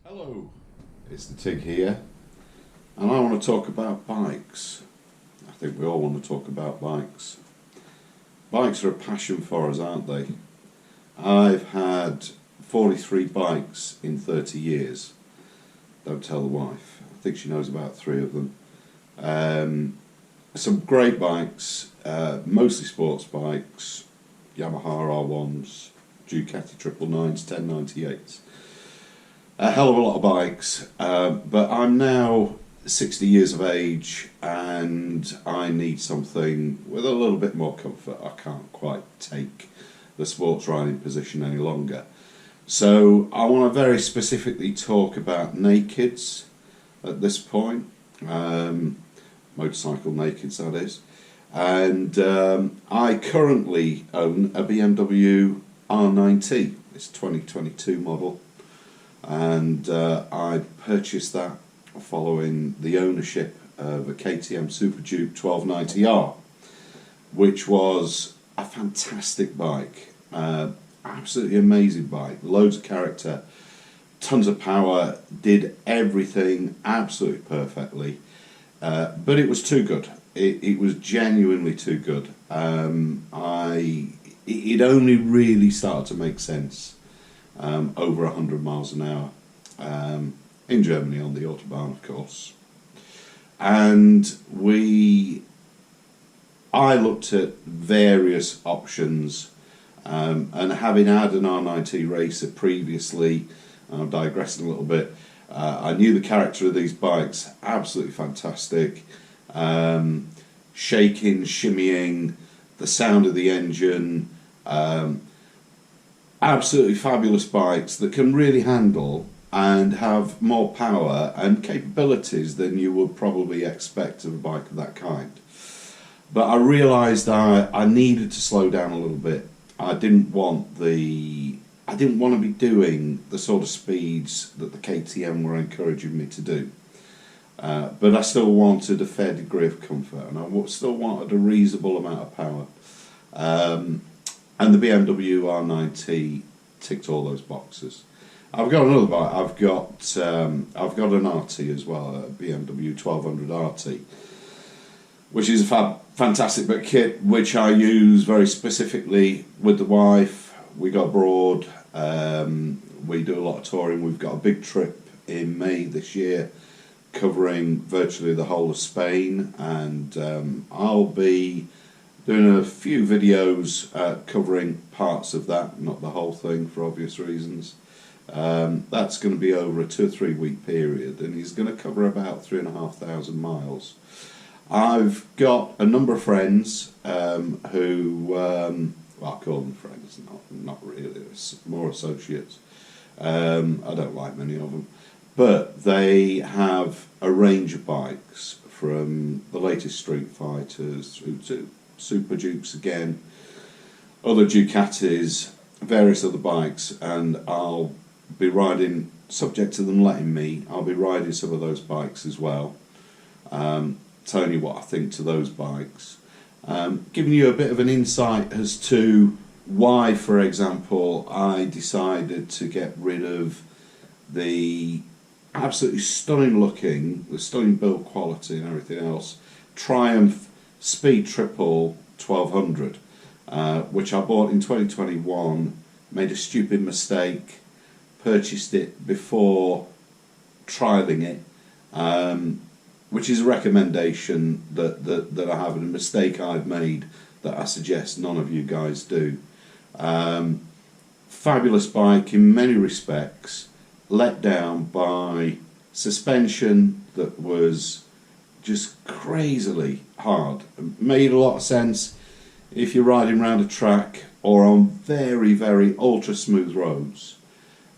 Hello, it's the Tig here, and I want to talk about bikes. I think we all want to talk about bikes. Bikes are a passion for us, aren't they? I've had 43 bikes in 30 years. Don't tell the wife. I think she knows about 3 of them. Some great bikes, mostly sports bikes, Yamaha R1s, Ducati 999s, 1098s. A hell of a lot of bikes, but I'm now 60 years of age and I need something with a little bit more comfort. I can't quite take the sports riding position any longer. So I want to very specifically talk about nakeds at this point, motorcycle nakeds that is. And I currently own a BMW R9T, it's 2022 model. And I purchased that following the ownership of a KTM Super Duke 1200R, which was a fantastic bike, absolutely amazing bike, loads of character, tons of power, did everything absolutely perfectly, but it was too good. It was genuinely too good. It only really started to make sense over 100 miles an hour in Germany on the Autobahn, of course. And I looked at various options, and having had an R9T racer previously, I'm digressing a little bit, I knew the character of these bikes, absolutely fantastic, shaking, shimmying, the sound of the engine, absolutely fabulous bikes that can really handle and have more power and capabilities than you would probably expect of a bike of that kind. But I realised I needed to slow down a little bit. I didn't want to be doing the sort of speeds that the KTM were encouraging me to do. But I still wanted a fair degree of comfort, and I still wanted a reasonable amount of power. And the BMW R9T ticked all those boxes. I've got another bike. I've got an RT as well, a BMW 1200RT, which is a fantastic bit of kit, which I use very specifically with the wife. We go abroad. We do a lot of touring. We've got a big trip in May this year, covering virtually the whole of Spain, and I'll be doing a few videos covering parts of that, not the whole thing for obvious reasons. That's going to be over a 2 or 3 week period, and he's going to cover about 3,500 miles. I've got a number of friends who, well, I call them friends, not really, it's more associates. I don't like many of them, but they have a range of bikes from the latest Street Fighters through to Super Dukes again, other Ducatis, various other bikes, and I'll be riding, subject to them letting me, I'll be riding some of those bikes as well, telling you what I think to those bikes, giving you a bit of an insight as to why, for example, I decided to get rid of the absolutely stunning looking, the stunning build quality and everything else, Triumph Speed Triple 1200, which I bought in 2021, made a stupid mistake, purchased it before trialling it, which is a recommendation that I have, and a mistake I've made that I suggest none of you guys do. Fabulous bike in many respects, let down by suspension that was just crazily hard. It made a lot of sense if you're riding around a track or on very, very ultra smooth roads,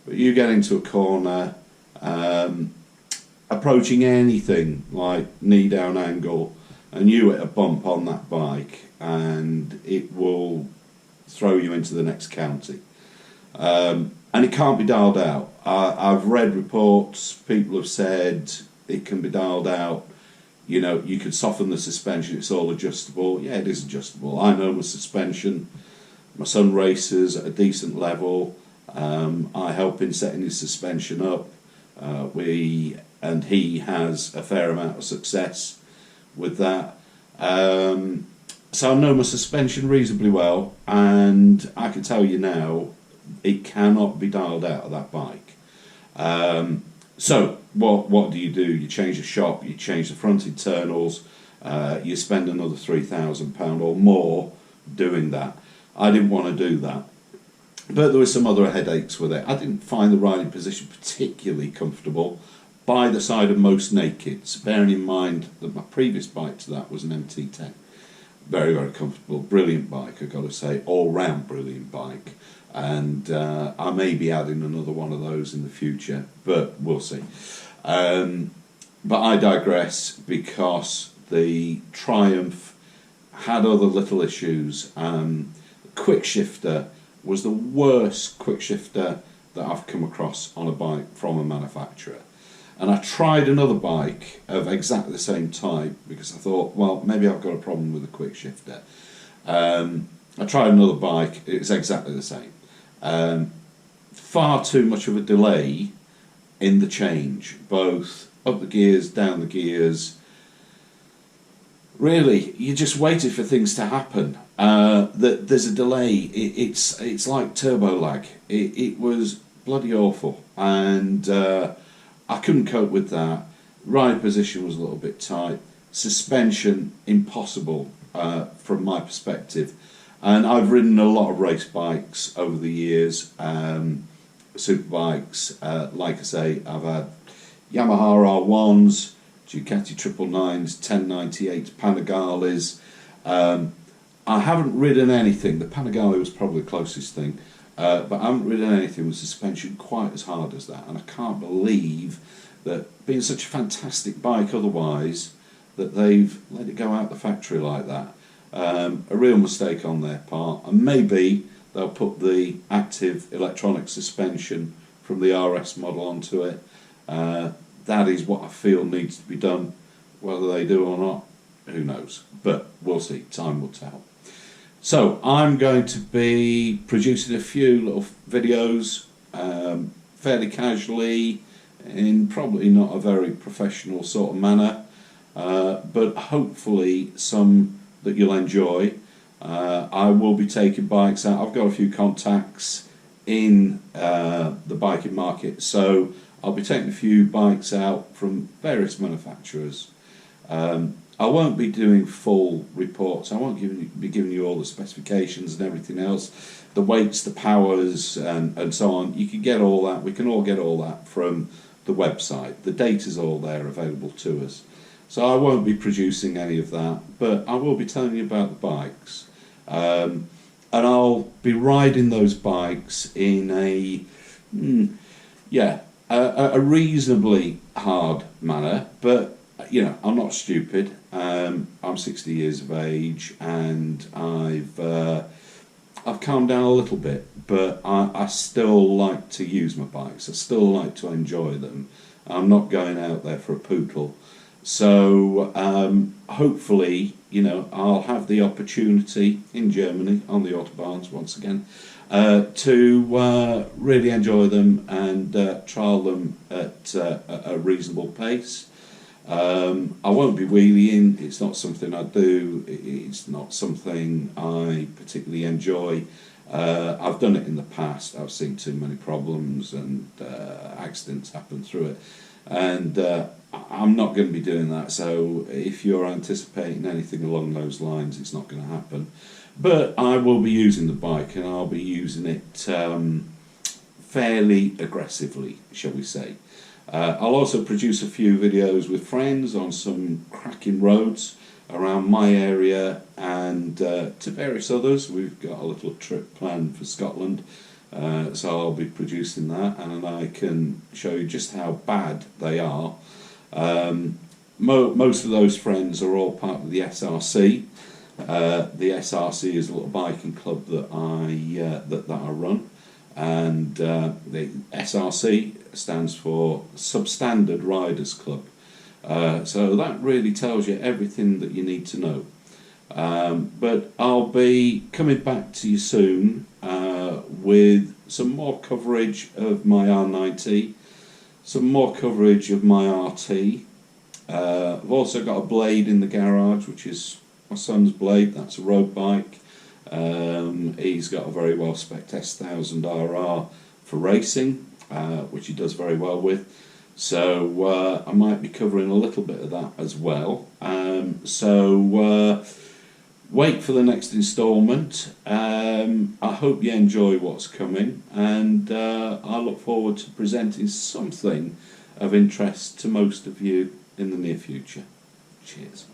but you get into a corner, approaching anything like knee down angle, and you hit a bump on that bike and it will throw you into the next county, and it can't be dialed out. I've read reports, people have said it can be dialed out. You know, you could soften the suspension, it's all adjustable. Yeah, it is adjustable. I know my suspension. My son races at a decent level. I help in setting his suspension up. He has a fair amount of success with that. So I know my suspension reasonably well, and I can tell you now, it cannot be dialed out of that bike. So what do? You change the shock, you change the front internals, you spend another £3,000 or more doing that. I didn't want to do that, but there were some other headaches with it. I didn't find the riding position particularly comfortable by the side of most nakeds, bearing in mind that my previous bike to that was an MT10. Very, very comfortable, brilliant bike, I've got to say, all-round brilliant bike. And I may be adding another one of those in the future, but we'll see. But I digress, because the Triumph had other little issues. Quick shifter was the worst quick shifter that I've come across on a bike from a manufacturer. And I tried another bike of exactly the same type, because I thought, well, maybe I've got a problem with the quick shifter. I tried another bike, it was exactly the same. Far too much of a delay in the change, both up the gears, down the gears. Really, you just waited for things to happen. There's a delay. It's like turbo lag. It was bloody awful, and I couldn't cope with that. Ride position was a little bit tight. Suspension impossible from my perspective. And I've ridden a lot of race bikes over the years, super bikes. Like I say, I've had Yamaha R1s, Ducati 999s, 1098s, Panigales. I haven't ridden anything. The Panigale was probably the closest thing, but I haven't ridden anything with suspension quite as hard as that. And I can't believe that, being such a fantastic bike otherwise, that they've let it go out the factory like that. A real mistake on their part, and maybe they'll put the active electronic suspension from the RS model onto it. That is what I feel needs to be done. Whether they do or not, who knows, but we'll see, time will tell. So I'm going to be producing a few little videos fairly casually, in probably not a very professional sort of manner, but hopefully some that you'll enjoy. I will be taking bikes out. I've got a few contacts in the biking market, so I'll be taking a few bikes out from various manufacturers. I won't be doing full reports. I won't be giving you all the specifications and everything else, the weights, the powers, and so on. You can get all that. We can all get all that from the website. The data's all there available to us. So I won't be producing any of that, but I will be telling you about the bikes. And I'll be riding those bikes in a reasonably hard manner, but you know, I'm not stupid. I'm 60 years of age, and I've calmed down a little bit, but I still like to use my bikes. I still like to enjoy them. I'm not going out there for a poodle. So hopefully, you know, I'll have the opportunity in Germany on the autobahns once again to really enjoy them and trial them at a reasonable pace. I won't be wheeling. It's not something I do. It's not something I particularly enjoy. I've done it in the past. I've seen too many problems and accidents happen through it, and I'm not going to be doing that. So if you're anticipating anything along those lines, it's not going to happen. But I will be using the bike, and I'll be using it fairly aggressively, shall we say. I'll also produce a few videos with friends on some cracking roads around my area, and to various others. We've got a little trip planned for Scotland, so I'll be producing that, and I can show you just how bad they are. Most of those friends are all part of the SRC. The SRC is a little biking club that I run, and the SRC stands for Substandard Riders Club. So that really tells you everything that you need to know. But I'll be coming back to you soon with some more coverage of my R90, some more coverage of my RT. I've also got a blade in the garage, which is my son's blade. That's a road bike. He's got a very well spec S1000RR for racing, which he does very well with. So I might be covering a little bit of that as well. Wait for the next instalment. I hope you enjoy what's coming, and I look forward to presenting something of interest to most of you in the near future. Cheers.